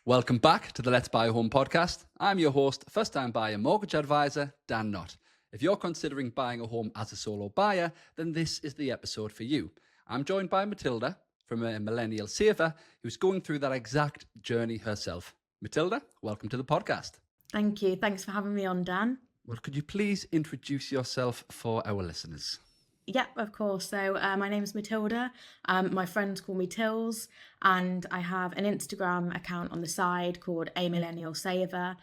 Welcome back to the Let's Buy a Home podcast. I'm your host, first-time buyer mortgage advisor, Dan Knott. If you're considering buying a home as a solo buyer, then this is the episode for you. I'm joined by Matilda from a Millennial saver who's going through that exact journey herself. Matilda, welcome to the podcast. Thank you. Thanks for having me on, Dan. Well, could you please introduce yourself for our listeners? Yep, of course. So my name's Matilda. My friends call me Tills, and I have an Instagram account on the side called a Millennial Saver,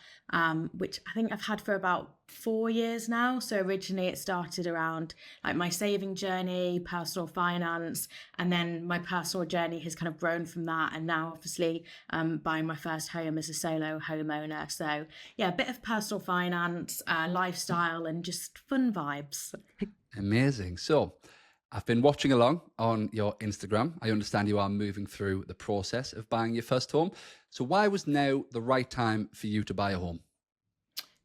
which I think I've had for about 4 years now. So originally it started around like my saving journey, personal finance, and then my personal journey has kind of grown from that. And now obviously buying my first home as a solo homeowner. So yeah, a bit of personal finance, lifestyle, and just fun vibes. Amazing. So I've been watching along on your Instagram. I understand you are moving through the process of buying your first home. So why was now the right time for you to buy a home?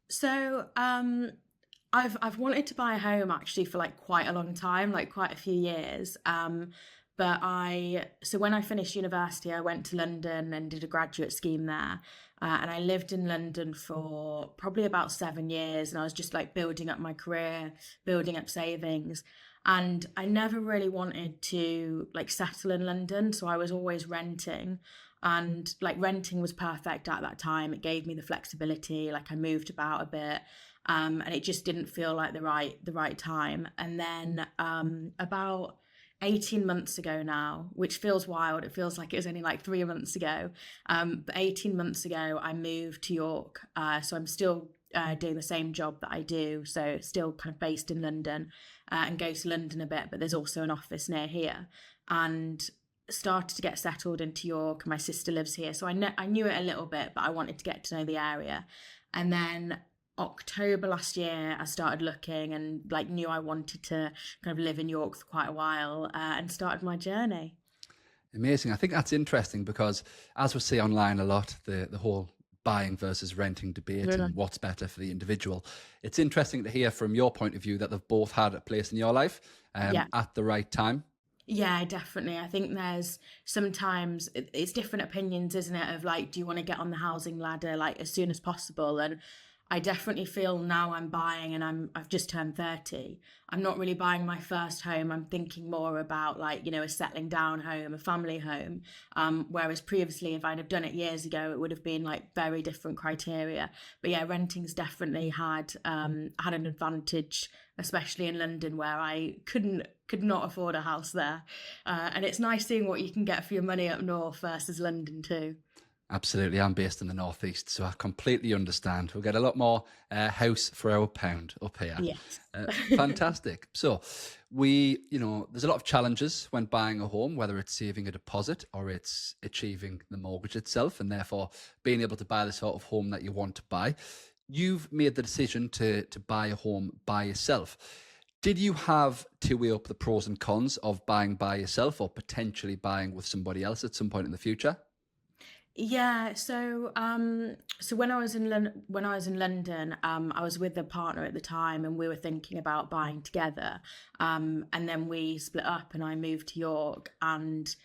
So I've wanted to buy a home actually for like quite a long time, like quite a few years. So when I finished university, I went to London and did a graduate scheme there. And I lived in London for probably about 7 years, and I was just like building up my career, building up savings. And I never really wanted to like settle in London, so I was always renting. And like renting was perfect at that time. It gave me the flexibility, like I moved about a bit. And it just didn't feel like the right time. And then about 18 months ago now, which feels wild. It feels like it was only like 3 months ago. But 18 months ago, I moved to York. So I'm still doing the same job that I do. So still kind of based in London and go to London a bit, but there's also an office near here. And started to get settled into York. My sister lives here. So I knew it a little bit, but I wanted to get to know the area. And then October last year, I started looking and like knew I wanted to kind of live in York for quite a while and started my journey. Amazing. I think that's interesting because as we see online a lot, the whole buying versus renting debate and what's better for the individual. It's interesting to hear from your point of view that they've both had a place in your life at the right time. Yeah, definitely. I think there's sometimes it's different opinions, isn't it? Of like, do you want to get on the housing ladder like as soon as possible? And I definitely feel now I'm buying and I've just turned 30. I'm not really buying my first home. I'm thinking more about like, you know, a settling down home, a family home. Whereas previously, if I'd have done it years ago, it would have been like very different criteria. But yeah, renting's definitely had an advantage, especially in London where I could not afford a house there. And it's nice seeing what you can get for your money up north versus London too. Absolutely. I'm based in the northeast, so I completely understand. We'll get a lot more house for our pound up here. Yes. Fantastic. So there's a lot of challenges when buying a home, whether it's saving a deposit or it's achieving the mortgage itself, and therefore being able to buy the sort of home that you want to buy. You've made the decision to buy a home by yourself. Did you have to weigh up the pros and cons of buying by yourself or potentially buying with somebody else at some point in the future? Yeah, so when I was in London, I was with a partner at the time, and we were thinking about buying together. And then we split up, and I moved to York, and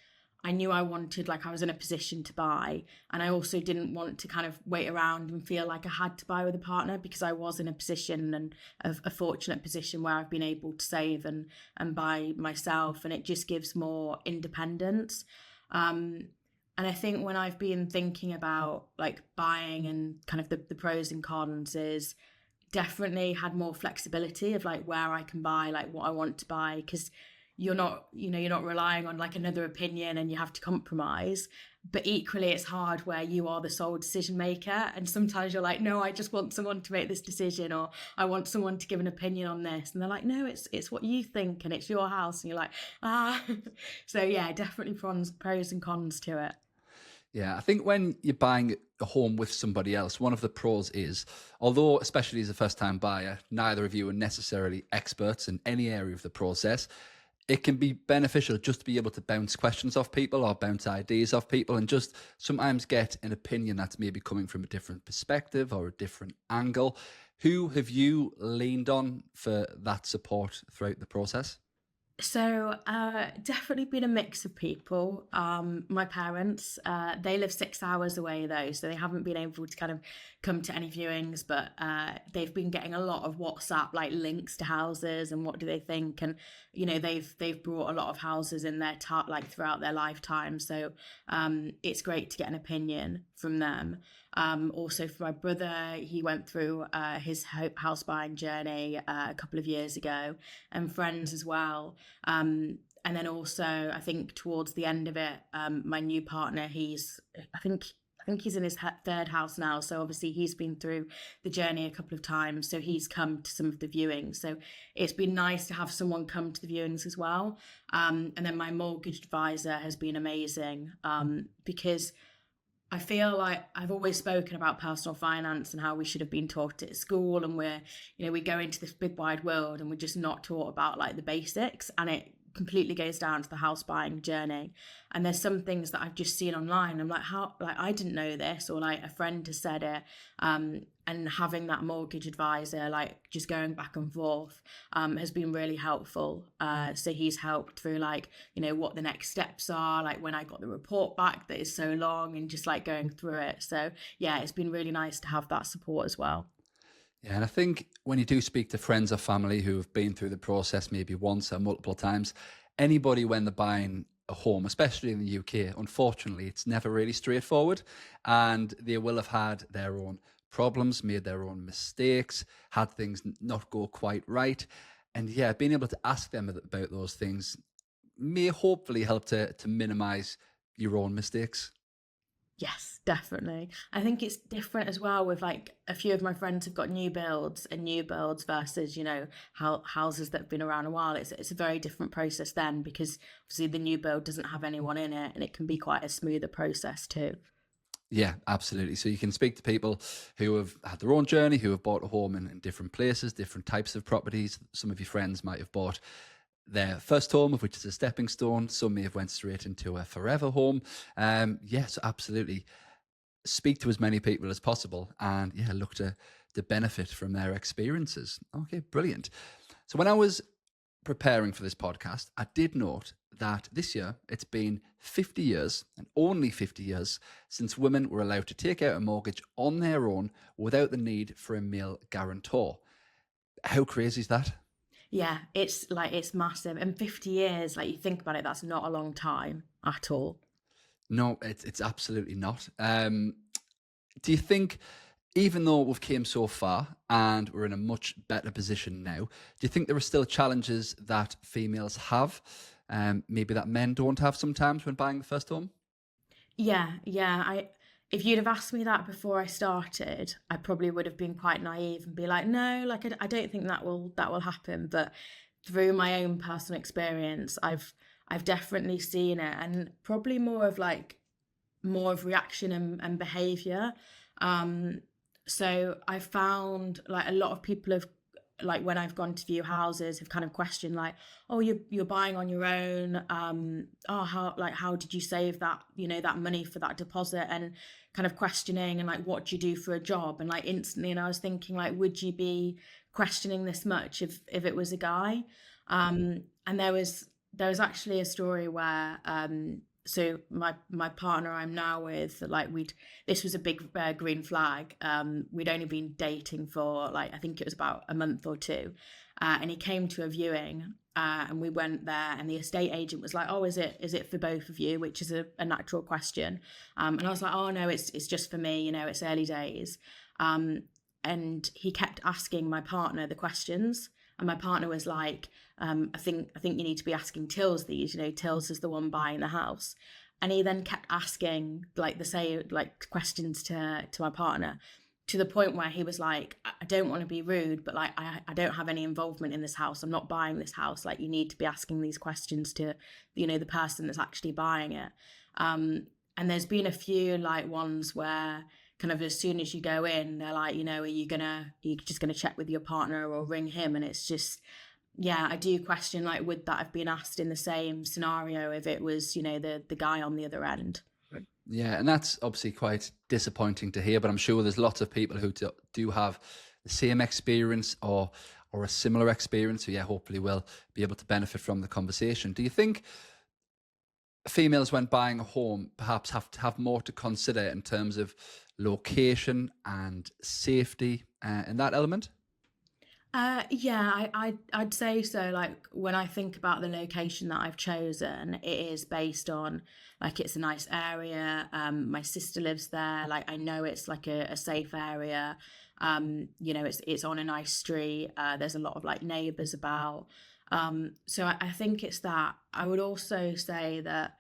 I knew I wanted, like, I was in a position to buy, and I also didn't want to kind of wait around and feel like I had to buy with a partner because I was in a position and a fortunate position where I've been able to save and buy myself, and it just gives more independence. And I think when I've been thinking about like buying and kind of the pros and cons is definitely had more flexibility of like where I can buy, like what I want to buy, because you're not relying on like another opinion and you have to compromise. But equally, it's hard where you are the sole decision maker. And sometimes you're like, no, I just want someone to make this decision, or I want someone to give an opinion on this. And they're like, no, it's what you think and it's your house. And you're like, ah. So yeah, definitely pros and cons to it. Yeah, I think when you're buying a home with somebody else, one of the pros is, although especially as a first-time buyer, neither of you are necessarily experts in any area of the process, it can be beneficial just to be able to bounce questions off people or bounce ideas off people and just sometimes get an opinion that's maybe coming from a different perspective or a different angle. Who have you leaned on for that support throughout the process? So, definitely been a mix of people. My parents, they live 6 hours away though, so they haven't been able to kind of come to any viewings, but they've been getting a lot of WhatsApp like links to houses and what do they think, and they've brought a lot of houses in their like throughout their lifetime, so it's great to get an opinion from them. Also for my brother, he went through his house buying journey a couple of years ago, and friends as well. And then also, I think towards the end of it, my new partner, I think he's in his third house now. So obviously he's been through the journey a couple of times. So he's come to some of the viewings. So it's been nice to have someone come to the viewings as well. And then my mortgage advisor has been amazing, because I feel like I've always spoken about personal finance and how we should have been taught it at school, and we go into this big wide world and we're just not taught about like the basics, and it completely goes down to the house buying journey. And there's some things that I've just seen online. I'm like, how, like, I didn't know this, or like a friend has said it. And having that mortgage advisor, like just going back and forth, has been really helpful. So he's helped through like, what the next steps are, like when I got the report back that is so long, and just like going through it. So yeah, it's been really nice to have that support as well. Yeah, and I think when you do speak to friends or family who have been through the process maybe once or multiple times, anybody when they're buying a home, especially in the UK, unfortunately, it's never really straightforward. And they will have had their own problems, made their own mistakes, had things not go quite right. And yeah, being able to ask them about those things may hopefully help to minimize your own mistakes. Yes, definitely. I think it's different as well with like a few of my friends have got new builds, and new builds versus, how houses that have been around a while. It's a very different process then, because obviously the new build doesn't have anyone in it, and it can be quite a smoother process too. Yeah, absolutely. So you can speak to people who have had their own journey, who have bought a home in different places, different types of properties. Some of your friends might have bought their first home, of which is a stepping stone. Some may have went straight into a forever home. Yes, absolutely. Speak to as many people as possible, and yeah, look to benefit from their experiences. Okay, brilliant. So when I was preparing for this podcast, I did note that this year it's been 50 years, and only 50 years, since women were allowed to take out a mortgage on their own without the need for a male guarantor. How crazy is that? Yeah, it's massive. And 50 years, like you think about it, that's not a long time at all. No, it's absolutely not. Do you think, even though we've came so far and we're in a much better position now, do you think there are still challenges that females have, maybe that men don't have sometimes when buying the first home? Yeah, yeah. If you'd have asked me that before I started, I probably would have been quite naive and be like, no, like I don't think that will happen. But through my own personal experience, I've definitely seen it, and probably more of reaction and behavior. Um, so I found like a lot of people have, like when I've gone to view houses, have kind of questioned like, oh, you're buying on your own. Oh, how did you save that, that money for that deposit, and kind of questioning, and like, what do you do for a job? And like instantly, and I was thinking like, would you be questioning this much if it was a guy? And there was actually a story where so my partner I'm now with, like, we'd this was a big green flag. We'd only been dating for like, I think it was about a month or two, and he came to a viewing, and we went there, and the estate agent was like, oh, is it for both of you, which is a natural question. And I was like, oh no, it's just for me, it's early days. um, and he kept asking my partner the questions, and my partner was like, I think you need to be asking Tills these. Tills is the one buying the house. And he then kept asking like the same like questions to my partner, to the point where he was like, I don't want to be rude, but like I don't have any involvement in this house. I'm not buying this house. Like, you need to be asking these questions to, the person that's actually buying it. And there's been a few like ones where kind of as soon as you go in, they're like, are you just gonna check with your partner or ring him? And it's just, yeah, I do question like, would that have been asked in the same scenario if it was, the guy on the other end? Yeah, and that's obviously quite disappointing to hear, but I'm sure there's lots of people who do have the same experience or or a similar experience, so yeah, hopefully we'll be able to benefit from the conversation. Do you think females, when buying a home, perhaps have to have more to consider in terms of location and safety in that element? Yeah, I'd say so. Like when I think about the location that I've chosen, it is based on like it's a nice area. My sister lives there. Like I know it's like a safe area. It's on a nice street. There's a lot of like neighbours about. So I think it's that. I would also say that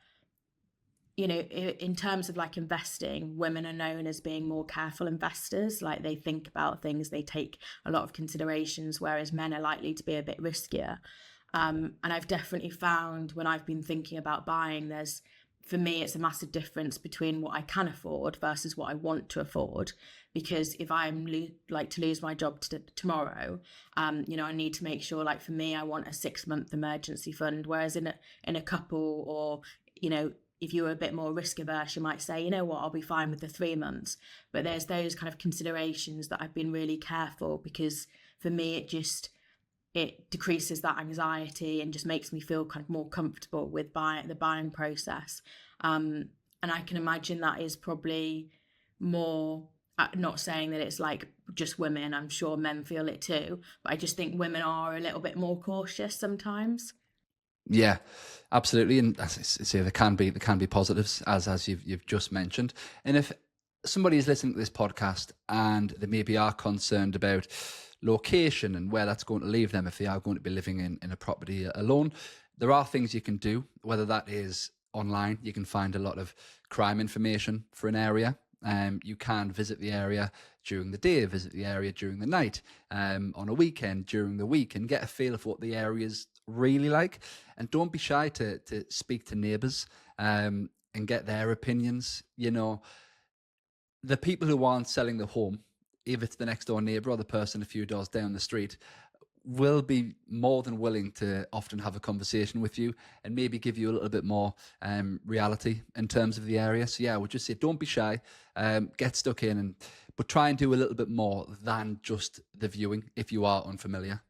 in terms of like investing, women are known as being more careful investors. Like they think about things, they take a lot of considerations, whereas men are likely to be a bit riskier. And I've definitely found when I've been thinking about buying, for me, it's a massive difference between what I can afford versus what I want to afford. Because if I'm like to lose my job tomorrow, I need to make sure, like for me, I want a 6-month emergency fund. Whereas in a couple, or if you were a bit more risk averse, you might say, you know what, I'll be fine with the 3 months. But there's those kind of considerations that I've been really careful, because for me, it decreases that anxiety and just makes me feel kind of more comfortable with the buying process. And I can imagine that is probably more, not saying that it's like just women, I'm sure men feel it too, but I just think women are a little bit more cautious sometimes. Yeah, absolutely. And as I say, there can be positives, as you've just mentioned. And if somebody is listening to this podcast and they maybe are concerned about location and where that's going to leave them if they are going to be living in a property alone, there are things you can do, whether that is online. You can find a lot of crime information for an area. You can visit the area during the day, visit the area during the night, on a weekend, during the week, and get a feel of what the area's really like. And don't be shy to speak to neighbours and get their opinions. The people who aren't selling the home, if it's the next door neighbour or the person a few doors down the street, will be more than willing to often have a conversation with you and maybe give you a little bit more reality in terms of the area. So yeah, I would just say don't be shy, get stuck in, but try and do a little bit more than just the viewing if you are unfamiliar.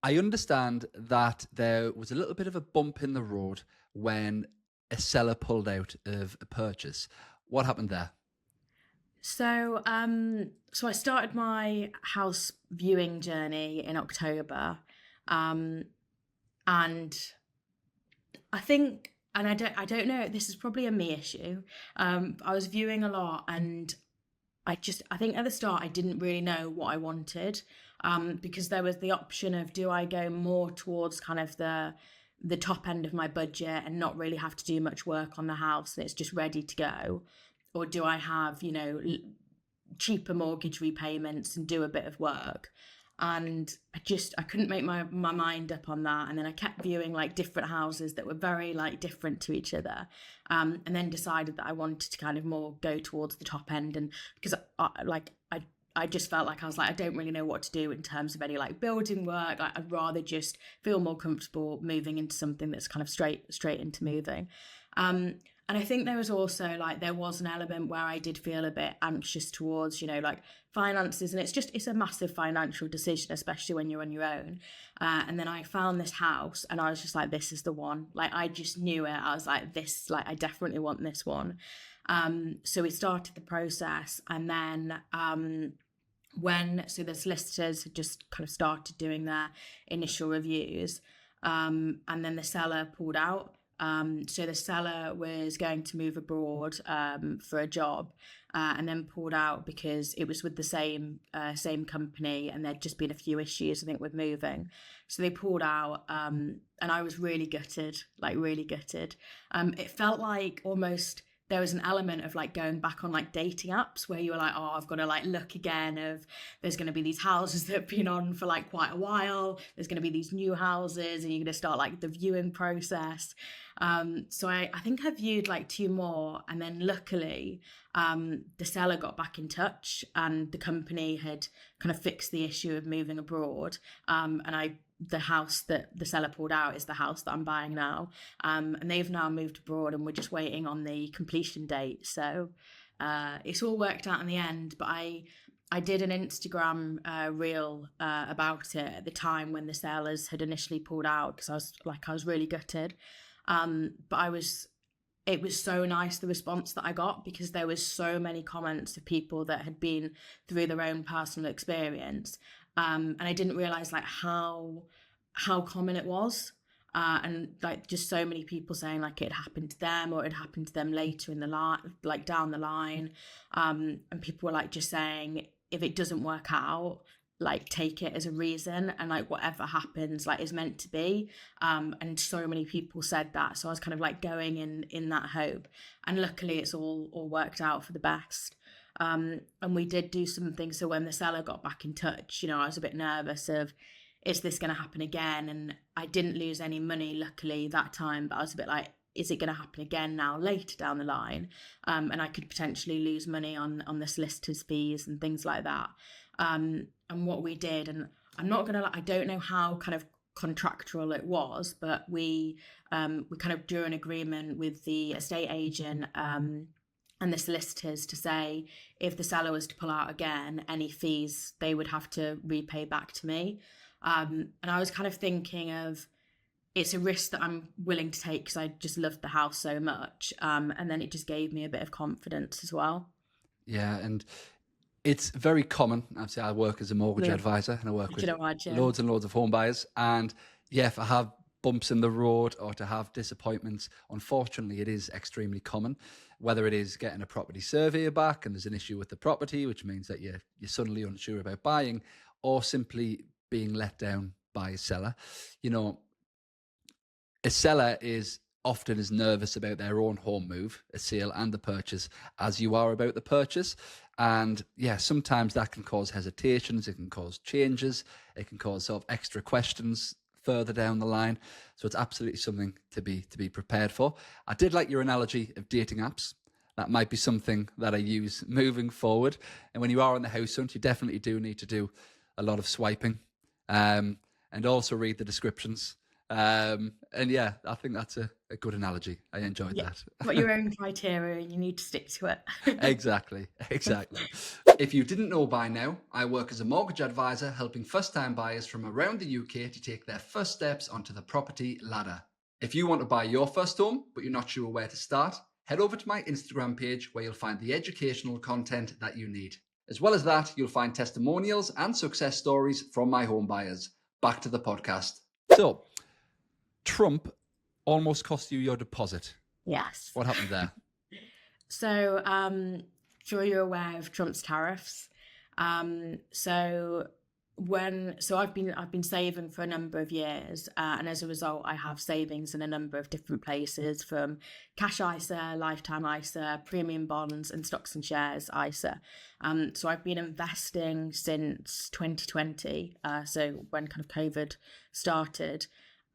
I understand that there was a little bit of a bump in the road when a seller pulled out of a purchase. What happened there? So I started my house viewing journey in October, um, and I think, and I don't know, this is probably a me issue. I was viewing a lot, and I think at the start I didn't really know what I wanted, because there was the option of, do I go more towards kind of the top end of my budget and not really have to do much work on the house and it's just ready to go, or do I have cheaper mortgage repayments and do a bit of work? And I couldn't make my mind up on that. And then I kept viewing like different houses that were very like different to each other, and then decided that I wanted to kind of more go towards the top end. And because I just felt like I was like, I don't really know what to do in terms of any like building work. Like, I'd rather just feel more comfortable moving into something that's kind of straight into moving. And I think there was an element where I did feel a bit anxious towards, like finances. And it's a massive financial decision, especially when you're on your own. And then I found this house and I was just like, this is the one. Like, I just knew it. I was like, this, like, I definitely want this one. So we started the process, and then the solicitors had just kind of started doing their initial reviews, and then the seller pulled out. So the seller was going to move abroad for a job, and then pulled out because it was with the same company, and there'd just been a few issues, I think, with moving. So they pulled out, and I was really gutted, like really gutted. It felt like almost there was an element of like going back on like dating apps where you were like, oh, I've got to like look again, of there's going to be these houses that have been on for like quite a while, there's going to be these new houses, and you're going to start like the viewing process. So I think I viewed like 2 more, and then luckily the seller got back in touch, and the company had kind of fixed the issue of moving abroad, and the house that the seller pulled out is the house that I'm buying now, and they've now moved abroad, and we're just waiting on the completion date. So it's all worked out in the end. But I did an Instagram reel about it at the time when the sellers had initially pulled out, because I was really gutted. But it was so nice, the response that I got, because there was so many comments of people that had been through their own personal experience. And I didn't realize like how common it was. And like just so many people saying like it happened to them, or it happened to them later in the line, like down the line. And people were like just saying, if it doesn't work out, like take it as a reason, and like whatever happens like is meant to be. And so many people said that, so I was kind of like going in that hope, and luckily it's all worked out for the best. And we did do something, so when the seller got back in touch, I was a bit nervous of, is this going to happen again? And I didn't lose any money luckily that time, but I was a bit like, is it going to happen again now later down the line? And I could potentially lose money on the solicitor's fees and things like that. And what we did, and I'm not gonna lie, I don't know how kind of contractual it was, but we kind of drew an agreement with the estate agent and the solicitors to say, if the seller was to pull out again, any fees they would have to repay back to me. And I was kind of thinking of, it's a risk that I'm willing to take because I just loved the house so much. And then it just gave me a bit of confidence as well. Yeah, and it's very common. Obviously, I work as a mortgage advisor, and I work with loads and loads of home buyers. And yeah, if I have bumps in the road or to have disappointments, unfortunately, it is extremely common. Whether it is getting a property surveyor back and there's an issue with the property, which means that you're suddenly unsure about buying, or simply being let down by a seller. A seller is often as nervous about their own home move, a sale and the purchase, as you are about the purchase. And yeah, sometimes that can cause hesitations, it can cause changes, it can cause sort of extra questions further down the line. So it's absolutely something to be prepared for. I did like your analogy of dating apps. That might be something that I use moving forward. And when you are on the house hunt, you definitely do need to do a lot of swiping, and also read the descriptions. And yeah, I think that's a good analogy. I enjoyed that. Got your own criteria and you need to stick to it. Exactly. If you didn't know by now, I work as a mortgage advisor helping first-time buyers from around the UK to take their first steps onto the property ladder. If you want to buy your first home, but you're not sure where to start, head over to my Instagram page where you'll find the educational content that you need. As well as that, you'll find testimonials and success stories from my home buyers. Back to the podcast. So, Trump almost cost you your deposit. Yes. What happened there? So, sure you're aware of Trump's tariffs. So I've been saving for a number of years, and as a result, I have savings in a number of different places, from cash ISA, lifetime ISA, premium bonds, and stocks and shares ISA. So I've been investing since 2020. So when kind of COVID started.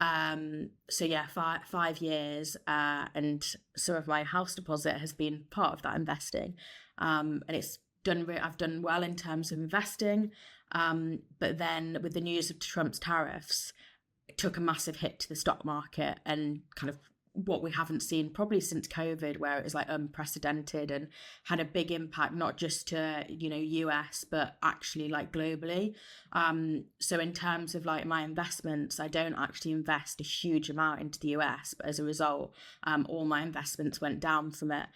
So yeah, 5 years, and some of my house deposit has been part of that investing, and I've done well in terms of investing, but then with the news of Trump's tariffs, it took a massive hit to the stock market, and kind of what we haven't seen probably since COVID, where it was like unprecedented and had a big impact, not just to, US, but actually like globally. So in terms of like my investments, I don't actually invest a huge amount into the US, but as a result, all my investments went down from it,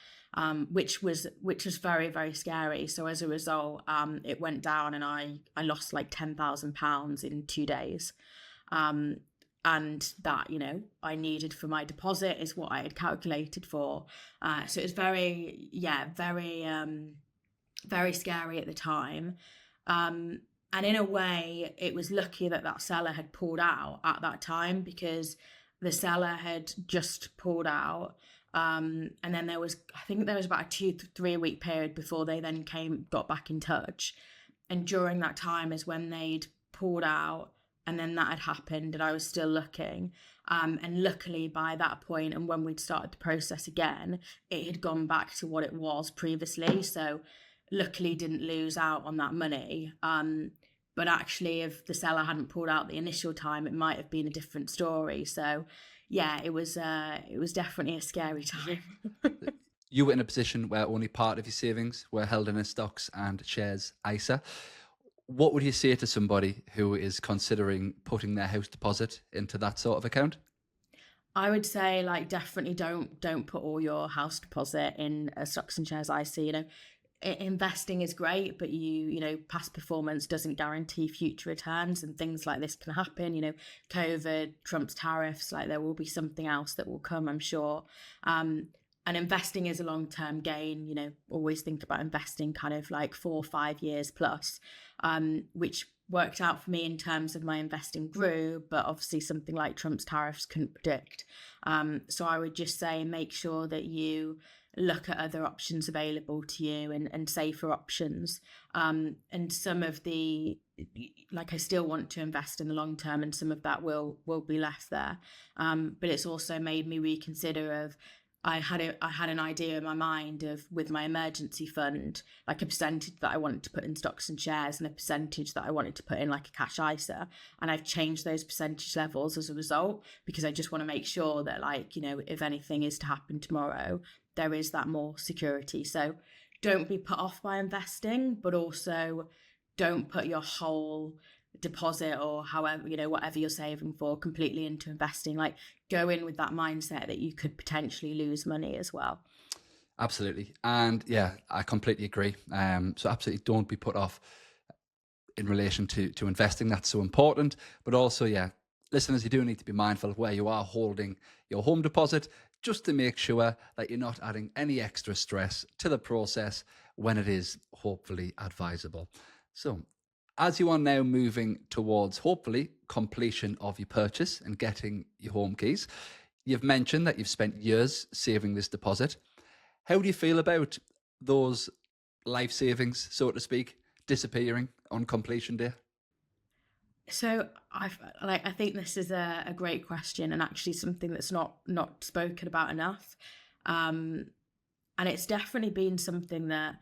which was very, very scary. So as a result, it went down, and I lost like £10,000 in 2 days. And that, I needed for my deposit is what I had calculated for. So it was very, very scary at the time. And in a way, it was lucky that seller had pulled out at that time, because the seller had just pulled out. And then I think there was about a 2 to 3 week period before they then got back in touch. And during that time is when they'd pulled out. And then that had happened, and I was still looking. And luckily by that point, and when we'd started the process again, it had gone back to what it was previously. So luckily didn't lose out on that money. But actually, if the seller hadn't pulled out the initial time, it might have been a different story. So yeah, it was definitely a scary time. You were in a position where only part of your savings were held in a stocks and shares ISA. What would you say to somebody who is considering putting their house deposit into that sort of account? I would say like definitely don't put all your house deposit in a stocks and shares ISA. Investing is great, but past performance doesn't guarantee future returns, and things like this can happen. COVID, Trump's tariffs, like there will be something else that will come, I'm sure. And investing is a long-term gain. Always think about investing kind of like 4 or 5 years plus, which worked out for me in terms of my investing grew, but obviously something like Trump's tariffs couldn't predict. So I would just say make sure that you look at other options available to you, and safer options. And some of the, like, I still want to invest in the long term, and some of that will be less there. But it's also made me reconsider of, I had an idea in my mind of, with my emergency fund, like a percentage that I wanted to put in stocks and shares and a percentage that I wanted to put in like a cash ISA. And I've changed those percentage levels as a result, because I just want to make sure that, like, if anything is to happen tomorrow, there is that more security. So don't be put off by investing, but also don't put your whole deposit, or however, whatever you're saving for, completely into investing. Like, go in with that mindset that you could potentially lose money as well. Absolutely. And yeah, I completely agree. So absolutely don't be put off in relation to investing. That's so important. But also, yeah, listeners, you do need to be mindful of where you are holding your home deposit, just to make sure that you're not adding any extra stress to the process when it is hopefully advisable. So as you are now moving towards hopefully completion of your purchase and getting your home keys, you've mentioned that you've spent years saving this deposit. How do you feel about those life savings, so to speak, disappearing on completion day? So I think this is a great question, and actually something that's not spoken about enough. And it's definitely been something that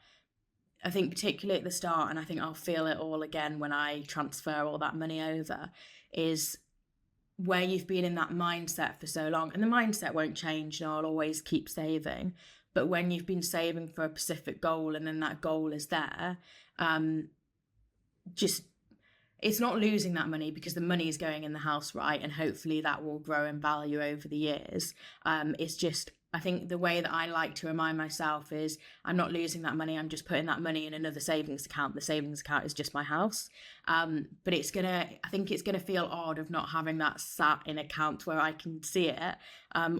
I think, particularly at the start, and I think I'll feel it all again when I transfer all that money over, is where you've been in that mindset for so long. And the mindset won't change, I'll always keep saving. But when you've been saving for a specific goal, and then that goal is there, just, it's not losing that money, because the money is going in the house, right? And hopefully that will grow in value over the years. It's just, I think the way that I like to remind myself is, I'm not losing that money. I'm just putting that money in another savings account. The savings account is just my house. But I think it's gonna feel odd of not having that sat in account where I can see it,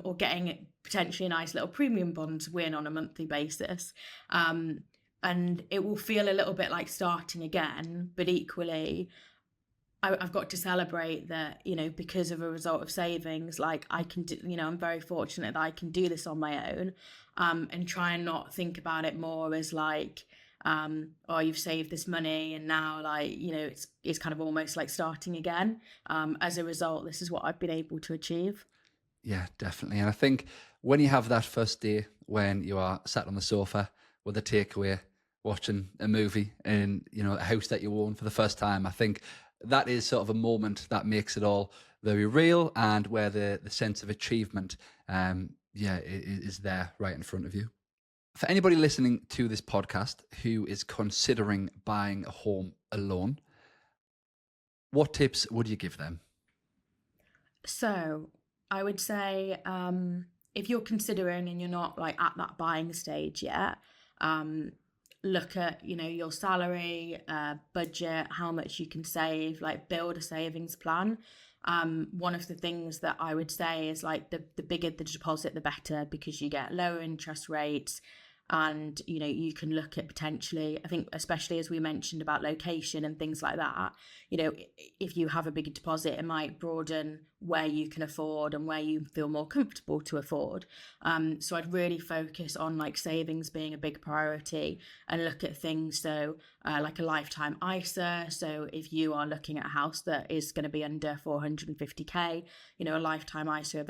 or getting potentially a nice little premium bonds win on a monthly basis. And it will feel a little bit like starting again, but equally, I've got to celebrate that, because of a result of savings, like I can do, I'm very fortunate that I can do this on my own, and try and not think about it more as like, oh, you've saved this money and now, like, it's kind of almost like starting again. As a result, this is what I've been able to achieve. Yeah, definitely. And I think when you have that first day when you are sat on the sofa with a takeaway, watching a movie in, a house that you own for the first time, I think that is sort of a moment that makes it all very real, and where the sense of achievement, is there right in front of you. For anybody listening to this podcast who is considering buying a home alone, what tips would you give them? So I would say, if you're considering and you're not like at that buying stage yet, look at, your salary, budget, how much you can save, like build a savings plan. One of the things that I would say is, like, the bigger the deposit, the better, because you get lower interest rates. And you can look at potentially, I think, especially as we mentioned about location and things like that, if you have a bigger deposit, it might broaden where you can afford and where you feel more comfortable to afford. So I'd really focus on like savings being a big priority, and look at things, so like a lifetime ISA. So if you are looking at a house that is going to be under 450k, a lifetime ISA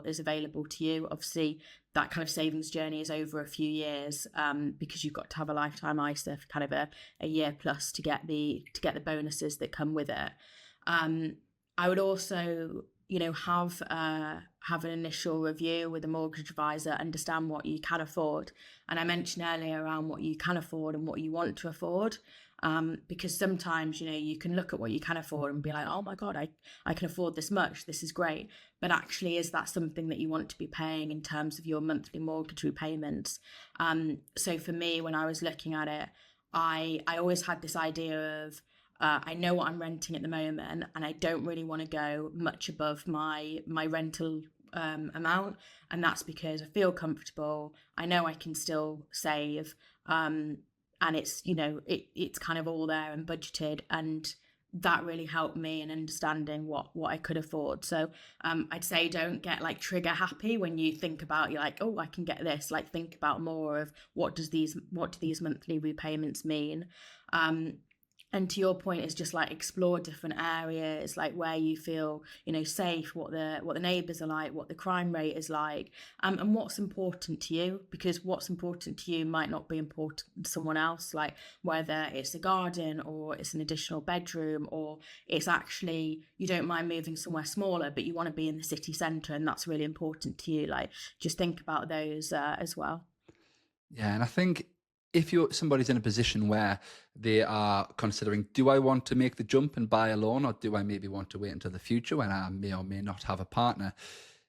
is available to you. Obviously that kind of savings journey is over a few years, because you've got to have a lifetime ISA for kind of a year plus to get the bonuses that come with it. I would also have an initial review with a mortgage advisor, understand what you can afford. And I mentioned earlier around what you can afford and what you want to afford. Because sometimes, you can look at what you can afford and be like, oh my God, I can afford this much. This is great. But actually, is that something that you want to be paying in terms of your monthly mortgage repayments? So for me, when I was looking at it, I always had this idea of, I know what I'm renting at the moment, and I don't really want to go much above my rental amount, and that's because I feel comfortable. I know I can still save, and it's it's kind of all there and budgeted, and that really helped me in understanding what I could afford. So I'd say don't get like trigger happy when you think about, you're like, oh, I can get this. Like, think about more of what do these monthly repayments mean. And to your point, is just like explore different areas, like where you feel safe, what the neighbours are like, what the crime rate is like, and what's important to you, because what's important to you might not be important to someone else. Like whether it's a garden or it's an additional bedroom, or it's actually you don't mind moving somewhere smaller but you want to be in the city centre, and that's really important to you. Like, just think about those as well. Yeah, and I think if somebody's in a position where they are considering, do I want to make the jump and buy a loan, or do I maybe want to wait until the future when I may or may not have a partner?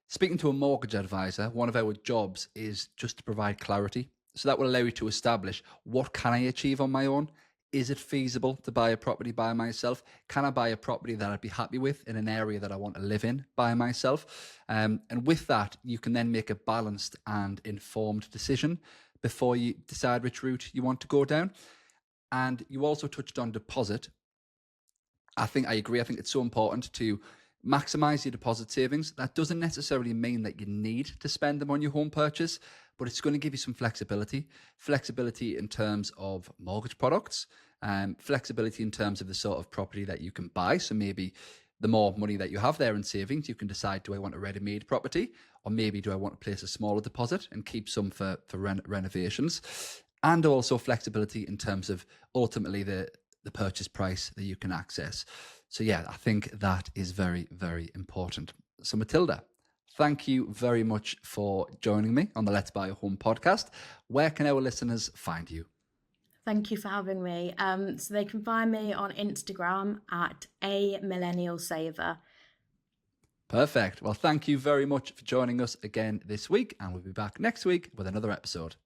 Speaking to a mortgage advisor, one of our jobs is just to provide clarity. So that will allow you to establish, what can I achieve on my own? Is it feasible to buy a property by myself? Can I buy a property that I'd be happy with in an area that I want to live in by myself? And with that, you can then make a balanced and informed decision before you decide which route you want to go down. And you also touched on deposit. I agree. I think it's so important to maximize your deposit savings. That doesn't necessarily mean that you need to spend them on your home purchase, but it's going to give you some flexibility in terms of mortgage products, flexibility in terms of the sort of property that you can buy. So maybe the more money that you have there in savings, you can decide, do I want a ready-made property, or maybe do I want to place a smaller deposit and keep some for renovations? And also flexibility in terms of ultimately the purchase price that you can access. So yeah, I think that is very, very important. So Matilda, thank you very much for joining me on the Let's Buy a Home podcast. Where can our listeners find you? Thank you for having me. So they can find me on Instagram at a Millennial Saver. Perfect. Well, thank you very much for joining us again this week, and we'll be back next week with another episode.